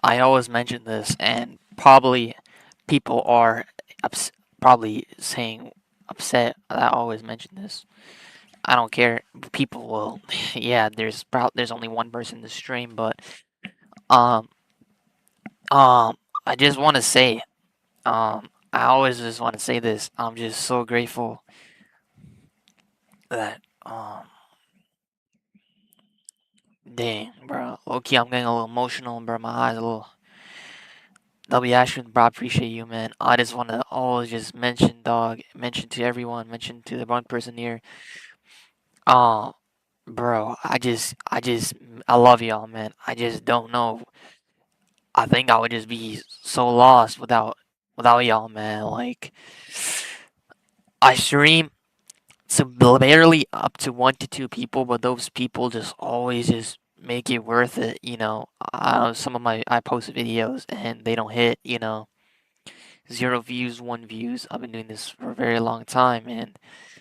I always mention this, and probably people are probably saying upset that I always mention this. I don't care. People will. Yeah, there's only one person in the stream, but um I just want to say I always just want to say this. I'm just so grateful that dang, bro. Okay, I'm getting a little emotional, bro. My eyes a little. XDAshwin, bro, I appreciate you, man. I just want to always just mention, dog, mention to everyone, mention to the one person here. Uh, bro, I love y'all, man. I just don't know. I think I would just be so lost without y'all, man. Like, I stream to barely up to 1 to 2 people, but those people just always just make it worth it, you know. Some of my I post videos and they don't hit, you know. 0 views, 1 views. I've been doing this for a very long time, and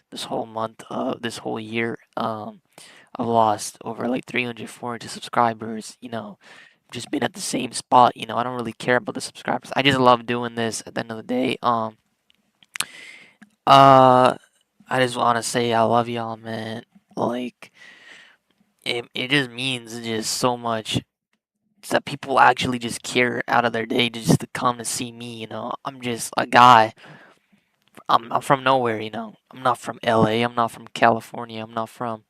this whole year, I've lost over like 300, 400 subscribers. You know, just been at the same spot. You know, I don't really care about the subscribers. I just love doing this. At the end of the day, uh, I just want to say I love y'all, man. Like, it just means just so much that people actually just care out of their day just to come to see me. You know, I'm just a guy. I'm from nowhere, you know. I'm not from LA. I'm not from California. I'm not from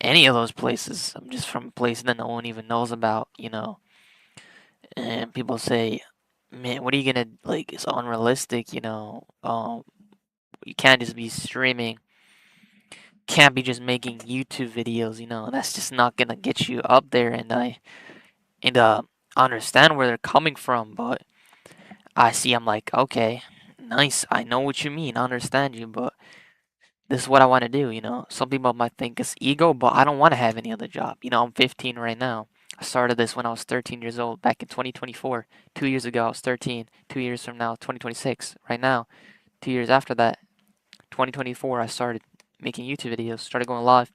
any of those places. I'm just from a place that no one even knows about, you know. And people say, "Man, what are you gonna like? It's unrealistic, you know. You can't just be streaming. Can't be just making YouTube videos, you know. That's just not gonna get you up there." And understand where they're coming from, but I'm like, okay, nice. I know what you mean. I understand you, but this is what I want to do, you know. Some people might think it's ego, but I don't want to have any other job. You know, I'm 15 right now. I started this when I was 13 years old, back in 2024. 2 years ago, I was 13. 2 years from now, 2026. Right now, 2 years after that, 2024, I started making YouTube videos, started going live.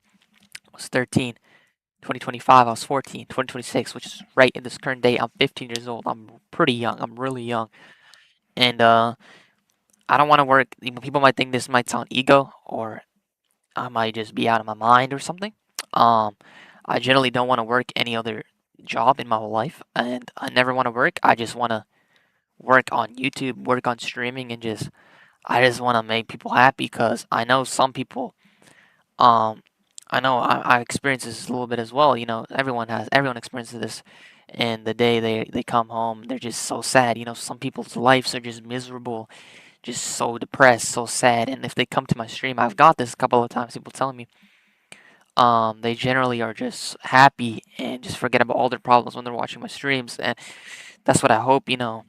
I was 13. 2025, I was 14. 2026, which is right in this current day, I'm 15 years old. I'm pretty young. I'm really young. And I don't want to work. People might think this might sound ego, or I might just be out of my mind or something. Um, I generally don't want to work any other job in my whole life, and I never want to work. I just want to work on YouTube, work on streaming, and I just want to make people happy because I know some people. Um, I know I experience this a little bit as well. You know, everyone experiences this. And the day they come home, they're just so sad. You know, some people's lives are just miserable, just so depressed, so sad. And if they come to my stream, I've got this a couple of times. People telling me they generally are just happy and just forget about all their problems when they're watching my streams, and that's what I hope. You know,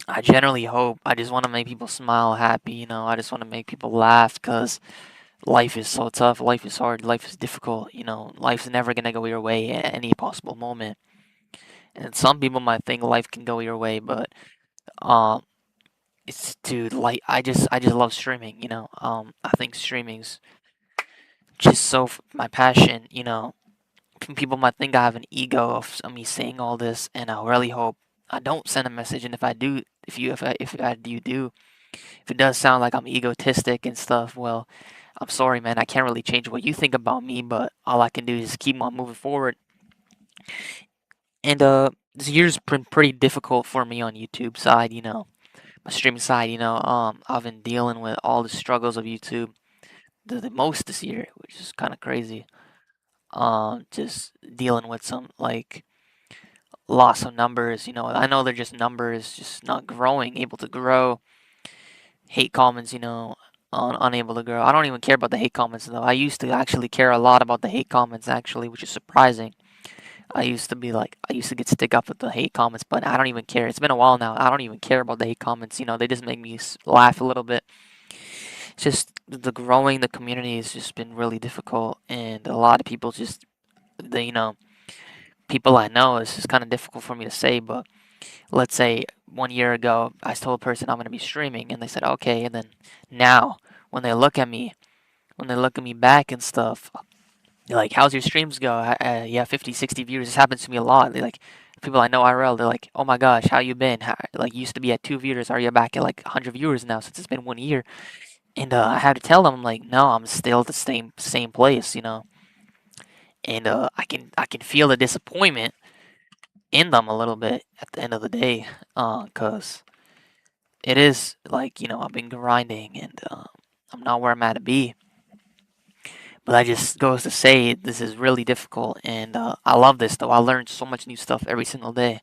I generally hope. I just want to make people smile, happy. You know, I just want to make people laugh because life is so tough, life is hard, life is difficult. You know, life's never gonna go your way at any possible moment. And some people might think life can go your way, but um, it's dude, like I just love streaming. You know, I think streaming's just my passion. You know, people might think I have an ego of me saying all this, and I really hope I don't send a message. And if I do, if it does sound like I'm egotistic and stuff, well, I'm sorry, man. I can't really change what you think about me, but all I can do is keep on moving forward. And this year's been pretty difficult for me on YouTube side, you know, my streaming side. You know, I've been dealing with all the struggles of YouTube the most this year, which is kind of crazy. Just dealing with some like loss of numbers. You know, I know they're just numbers, just not growing, able to grow. Hate comments, you know, unable to grow. I don't even care about the hate comments though. I used to actually care a lot about the hate comments actually, which is surprising. I used to get stick up with the hate comments, but I don't even care. It's been a while now. I don't even care about the hate comments. You know, they just make me laugh a little bit. It's just the growing the community has just been really difficult, and a lot of people just, you know, people I know. It's just kind of difficult for me to say, but let's say 1 year ago, I told a person I'm going to be streaming, and they said okay. And then now, when they look at me, when they look at me back and stuff, they're like, "How's your streams go?" Yeah, 50, 60 viewers. This happens to me a lot. They're like, People I know IRL, they're like, "Oh my gosh, how you been? Like, you used to be at 2 viewers, are you back at like 100 viewers now since it's been 1 year?" And I had to tell them, I'm like, "No, I'm still at the same place. And I can feel the disappointment in them a little bit at the end of the day, cause it is like I've been grinding and I'm not where I'm at to be. But that just goes to say this is really difficult, and I love this though. I learn so much new stuff every single day.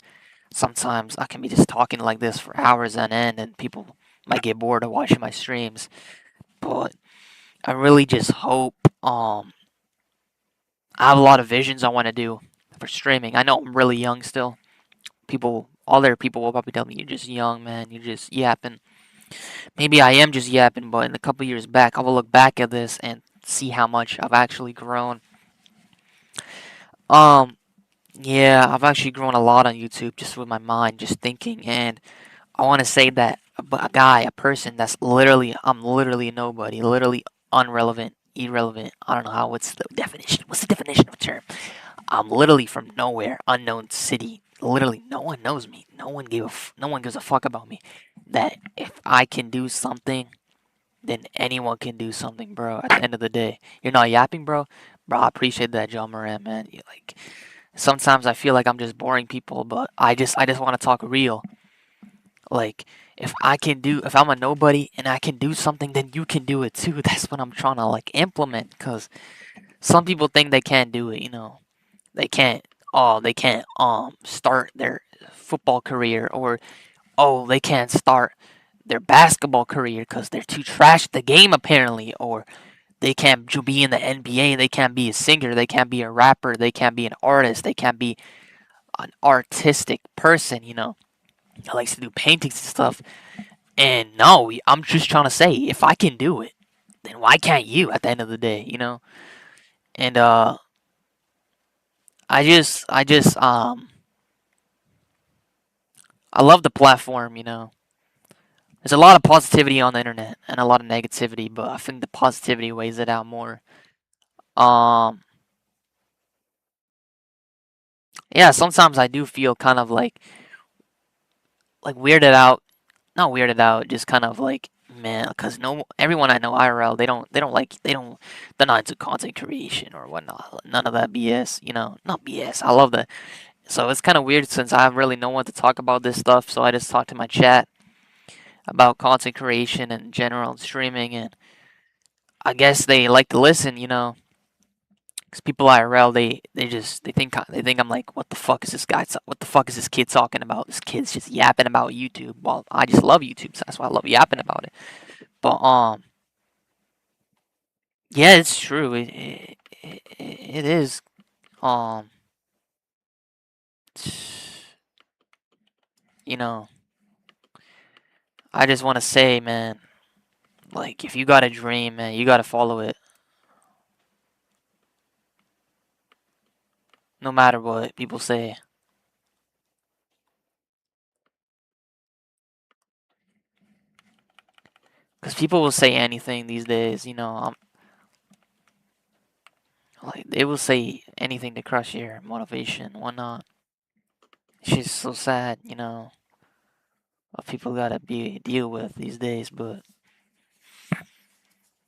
Sometimes I can be just talking like this for hours on end, and people might get bored of watching my streams. But I really just hope. I have a lot of visions I want to do for streaming. I know I'm really young still. Other people will probably tell me you're just young, man. You're just yapping. Maybe I am just yapping, but in a couple years back, I will look back at this and see how much I've actually grown. Um, yeah, I've actually grown a lot on YouTube just with my mind, just thinking, and I want to say that a guy, a person that's I'm literally a nobody, literally unrelevant, irrelevant. I don't know how. What's the definition? What's the definition of a term? I'm literally from nowhere, unknown city. Literally, no one knows me. No one gives a fuck about me. That if I can do something, then anyone can do something, bro. At the end of the day, you're not yapping, bro. Bro, I appreciate that, John Moran, man. Like sometimes I feel like I'm just boring people, but I just want to talk real. Like if I'm a nobody and I can do something, then you can do it too. That's what I'm trying to like implement. Cause some people think they can't do it. They can't. Oh, they can't start their football career, or oh, they can't start their basketball career because they're too trash at the game apparently, or they can't be in the NBA. They can't be a singer. They can't be a rapper. They can't be an artist. They can't be an artistic person. That likes to do paintings and stuff. And no, I'm just trying to say, if I can do it, then why can't you? At the end of the day. And I love the platform. There's a lot of positivity on the internet and a lot of negativity, but I think the positivity weighs it out more. Um, yeah, sometimes I do feel kind of like weirded out, not weirded out, just kind of like man, because no, everyone I know IRL, they're not into content creation or whatnot. None of that BS, not BS. I love that. So it's kind of weird since I have really no one to talk about this stuff. So I just talk to my chat about content creation and general streaming, and I guess they like to listen. Because people IRL, they think I'm like, what the fuck is this guy? What the fuck is this kid talking about? This kid's just yapping about YouTube. Well, I just love YouTube, so that's why I love yapping about it. But yeah, it's true. It is. Um, you know, I just want to say, man, like if you got a dream, man, you gotta follow it, no matter what people say. Because people will say anything these days. Like they will say anything to crush your motivation, whatnot. It's just so sad, what people gotta deal with these days. But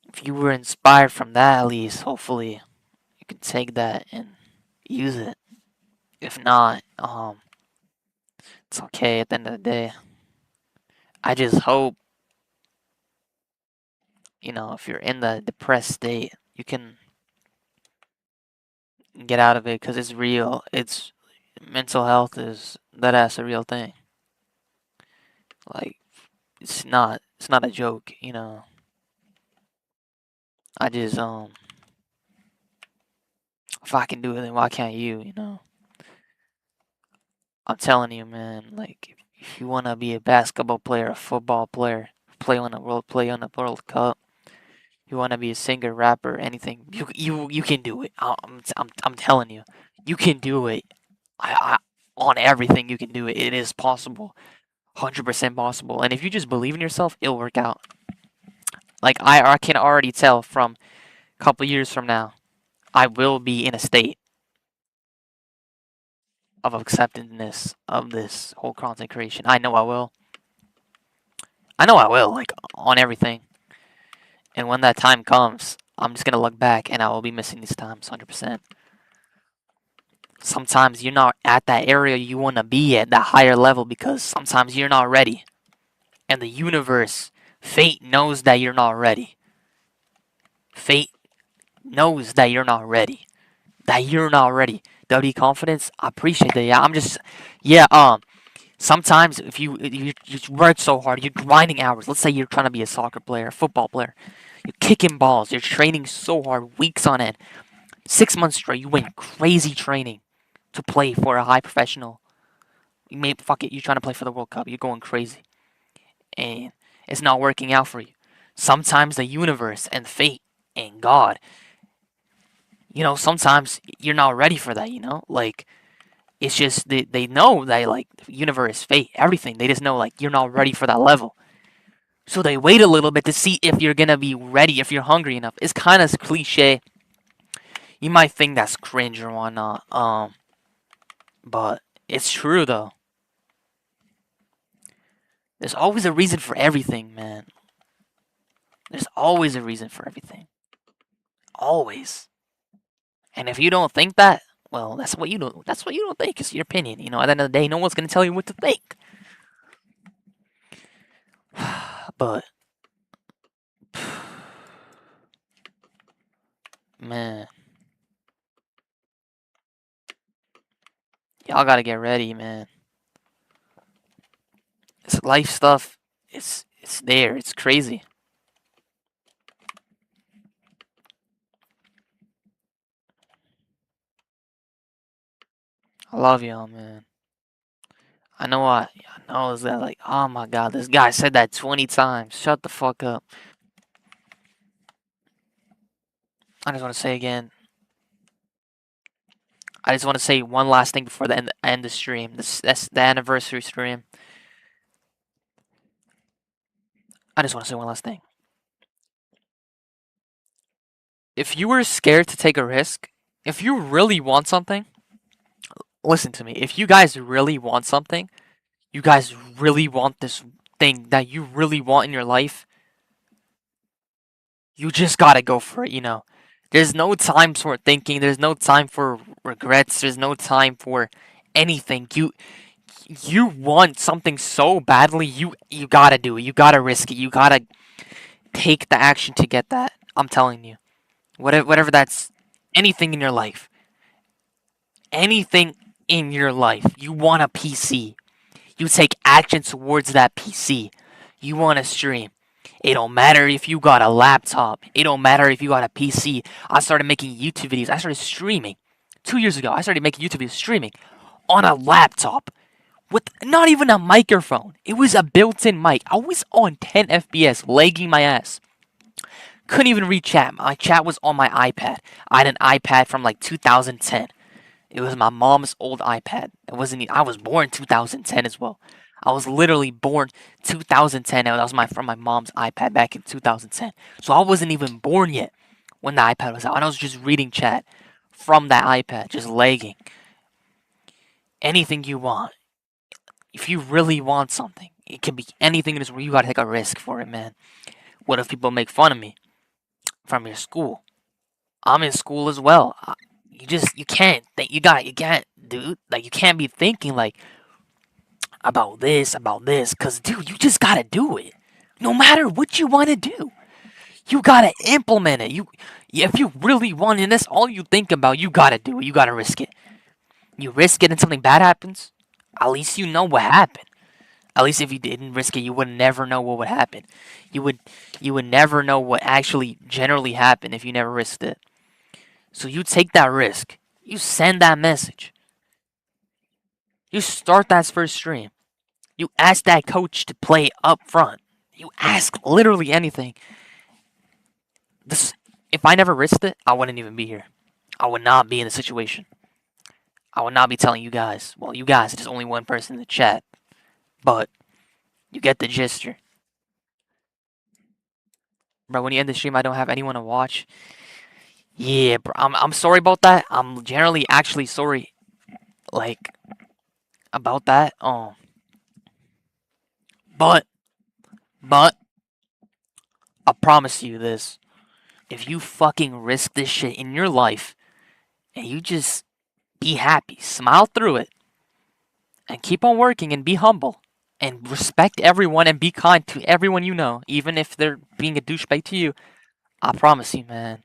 if you were inspired from that, at least hopefully you can take that and use it. If not, it's okay at the end of the day. I just hope, if you're in the depressed state, you can get out of it because it's real. It's mental health is that's a real thing. Like it's not a joke. I just if I can do it, then why can't you? I'm telling you, man. Like if you wanna be a basketball player, a football player, play on the World Cup. You wanna be a singer, rapper, anything. You can do it. I'm telling you, you can do it. I on everything you can do it. It is possible. 100% possible. And if you just believe in yourself, it'll work out. Like I can already tell from a couple years from now, I will be in a state. of acceptance of this whole content creation. I know I will. I know I will, like, on everything. And when that time comes, I'm just gonna look back and I will be missing these times 100%. Sometimes you're not at that area you want to be at, that higher level, because sometimes you're not ready. And the universe, fate knows that you're not ready. Fate knows that you're not ready. That you're not ready. WD confidence, I appreciate that. Yeah, I'm just, yeah, sometimes if you work so hard, you're grinding hours. Let's say you're trying to be a soccer player, a football player. You're kicking balls. You're training so hard, weeks on end. 6 months straight, you went crazy training to play for a high professional. You may fuck it. You're trying to play for the World Cup. You're going crazy, and it's not working out for you. Sometimes the universe and fate and God, sometimes you're not ready for that. Like, it's just they know that, like, universe, fate, everything. They just know, like, you're not ready for that level. So they wait a little bit to see if you're gonna be ready, if you're hungry enough. It's kind of cliche. You might think that's cringe or whatnot. But it's true though. There's always a reason for everything, man. There's always a reason for everything. Always. And if you don't think that, well, that's what you don't. That's what you don't think. It's your opinion. At the end of the day, no one's gonna tell you what to think. But man, y'all gotta get ready, man. It's life stuff. It's there. It's crazy. I love y'all, man. I know is that, like, oh my god, this guy said that 20 times. Shut the fuck up. I just want to say again. I just want to say one last thing before the end the stream. That's the anniversary stream. I just want to say one last thing. If you were scared to take a risk, if you really want something, listen to me. If you guys really want something, you guys really want this thing that you really want in your life, you just gotta go for it. There's no time for thinking, there's no time for regrets, there's no time for anything. You want something so badly, you gotta do it. You gotta risk it. You gotta take the action to get that. I'm telling you. Whatever that's anything in your life. Anything in your life. You want a PC. You take action towards that PC. You want to stream. It don't matter if you got a laptop. It don't matter if you got a PC. I started making YouTube videos. I started streaming 2 years ago. I started making YouTube videos streaming on a laptop with not even a microphone. It was a built-in mic. I was on 10 FPS, lagging my ass. Couldn't even read chat. My chat was on my iPad. I had an iPad from like 2010. It was my mom's old iPad. It wasn't. I was born 2010 as well. I was literally born 2010. And that was from my mom's iPad back in 2010. So I wasn't even born yet when the iPad was out. And I was just reading chat from that iPad, just lagging. Anything you want. If you really want something, it can be anything in this world. You gotta take a risk for it, man. What if people make fun of me from your school? I'm in school as well. You can't think. You can't, dude. Like, you can't be thinking like about this, cause dude, you just gotta do it. No matter what you want to do, you gotta implement it. If you really want it, and that's all you think about, you gotta do it. You gotta risk it. You risk it and something bad happens. At least you know what happened. At least if you didn't risk it, you would never know what would happen. You would you would never know what actually generally happened if you never risked it. So you take that risk. You send that message. You start that first stream. You ask that coach to play up front. You ask literally anything. This, if I never risked it, I wouldn't even be here. I would not be in the situation. I would not be telling you guys. Well, you guys, there's only one person in the chat, but you get the gesture. Bro, when you end the stream, I don't have anyone to watch. Yeah, bro, I'm sorry about that. I'm generally actually sorry. like about that. But but I promise you this: if you fucking risk this shit in your life and you just be happy, smile through it, and keep on working and be humble and respect everyone and be kind to everyone you know, even if they're being a douchebag to you. I promise you, man.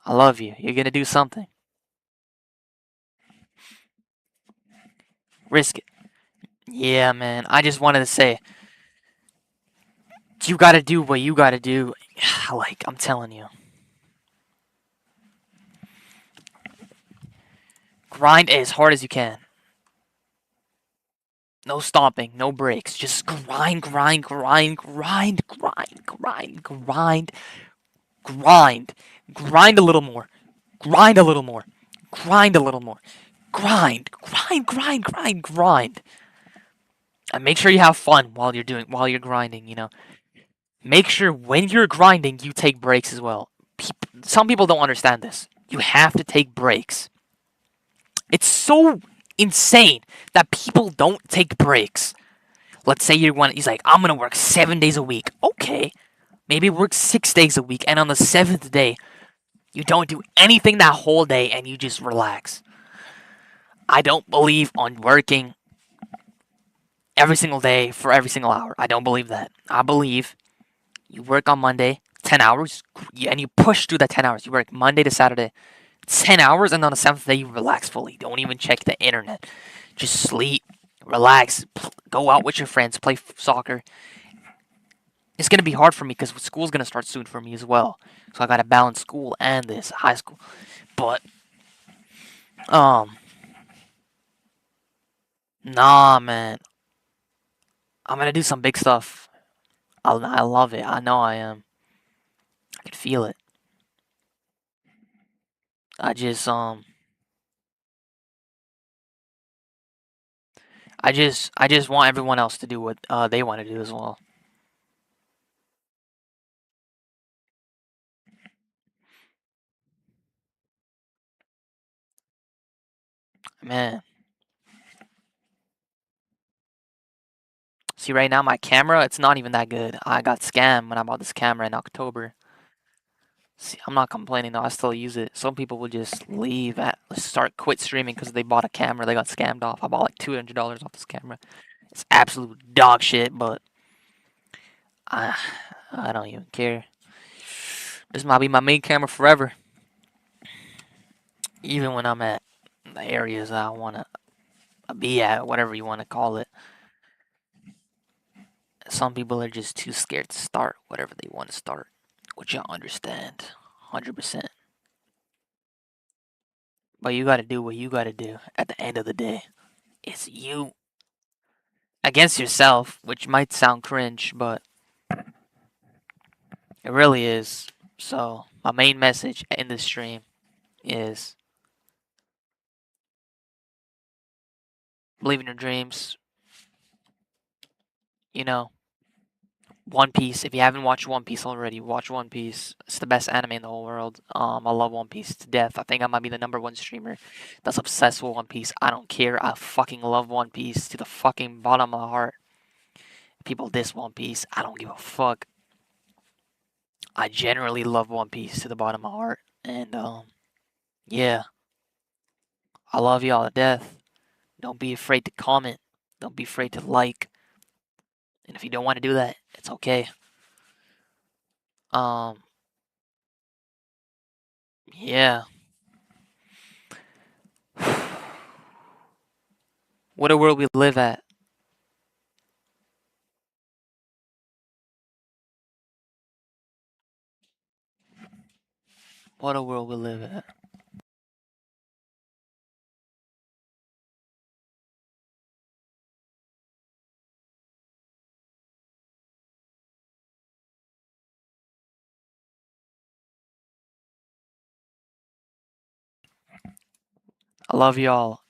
I love you. You're gonna do something. Risk it. Yeah, man. I just wanted to say, you gotta do what you gotta do. Like, I'm telling you. Grind as hard as you can. No stopping, no breaks. Just grind, grind, grind, grind, grind, grind, grind, grind. Grind a little more. Grind a little more. Grind a little more. Grind, grind, grind, grind, grind. And make sure you have fun while you're grinding, you know. Make sure when you're grinding you take breaks as well. Some people don't understand this. You have to take breaks. It's so insane that people don't take breaks. Let's say he's like, I'm gonna work 7 days a week. Okay. Maybe work 6 days a week, and on the seventh day, you don't do anything that whole day and you just relax. I don't believe on working every single day for every single hour. I don't believe that. I believe you work on Monday, 10 hours, and you push through that 10 hours. You work Monday to Saturday, 10 hours, and on the seventh day, you relax fully. Don't even check the internet. Just sleep, relax, go out with your friends, play soccer. It's going to be hard for me because school's going to start soon for me as well. So I got to balance school and this high school. But, um, nah, man. I'm going to do some big stuff. I love it. I know I am. I can feel it. I just, um, I just want everyone else to do what they want to do as well. Man, see right now my camera, it's not even that good. I got scammed when I bought this camera in October. See, I'm not complaining though. I still use it. Some people will just leave at start quit streaming because they bought a camera. They got scammed off. I bought like $200 off this camera. It's absolute dog shit, but I I don't even care. This might be my main camera forever. Even when I'm at the areas I wanna be at, whatever you wanna call it. Some people are just too scared to start whatever they want to start, which I understand, 100%. But you gotta do what you gotta do at the end of the day. It's you against yourself, which might sound cringe, but it really is. So, my main message in this stream is believe in your dreams. You know, One Piece. If you haven't watched One Piece already, watch One Piece. It's the best anime in the whole world. I love One Piece to death. I think I might be the number one streamer that's obsessed with One Piece. I don't care. I fucking love One Piece to the fucking bottom of my heart. People diss One Piece. I don't give a fuck. I generally love One Piece to the bottom of my heart. And yeah, I love y'all to death. Don't be afraid to comment. Don't be afraid to like. And if you don't want to do that, it's okay. Um, yeah. What a world we live at. What a world we live at. I love y'all.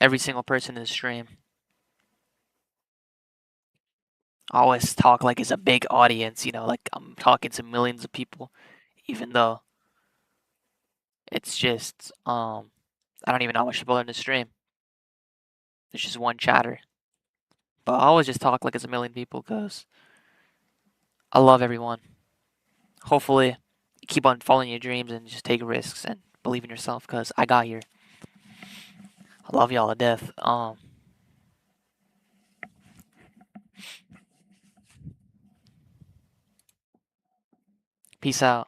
Every single person in the stream. I always talk like it's a big audience, like I'm talking to millions of people, even though it's just I don't even know how much people are in the stream. There's just one chatter. But I always just talk like it's a million people because I love everyone. Hopefully, keep on following your dreams and just take risks and believe in yourself because I got here. I love y'all to death. Peace out.